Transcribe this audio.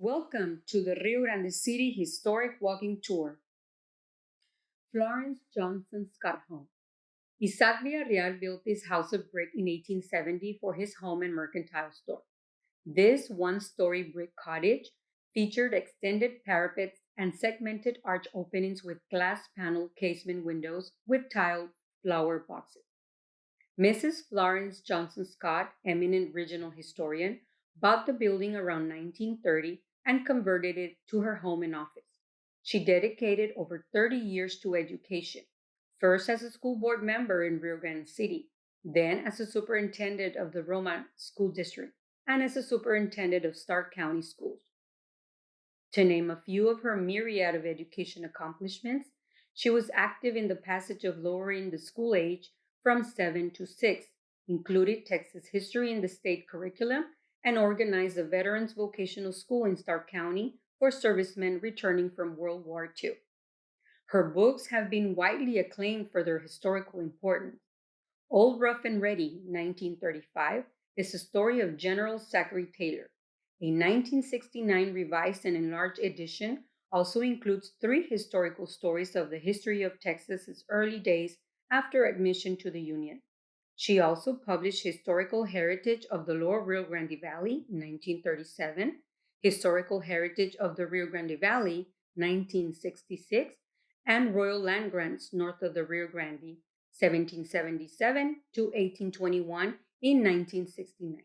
Welcome to the Rio Grande City Historic Walking Tour. Florence Johnson Scott Home. Isaac Villarreal built this house of brick in 1870 for his home and mercantile store. This one-story brick cottage featured extended parapets and segmented arch openings with glass panel casement windows with tiled flower boxes. Mrs. Florence Johnson Scott, eminent regional historian, bought the building around 1930 and converted it to her home and office. She dedicated over 30 years to education, first as a school board member in Rio Grande City, then as a superintendent of the Roma School District, and as a superintendent of Stark County Schools. To name a few of her myriad of education accomplishments, she was active in the passage of lowering the school age from 7 to 6, included Texas history in the state curriculum, and organized the Veterans Vocational School in Stark County for servicemen returning from World War II. Her books have been widely acclaimed for their historical importance. Old Rough and Ready, 1935, is a story of General Zachary Taylor. A 1969 revised and enlarged edition also includes 3 historical stories of the history of Texas's early days after admission to the Union. She also published Historical Heritage of the Lower Rio Grande Valley, 1937, Historical Heritage of the Rio Grande Valley, 1966, and Royal Land Grants north of the Rio Grande, 1777 to 1821 in 1969.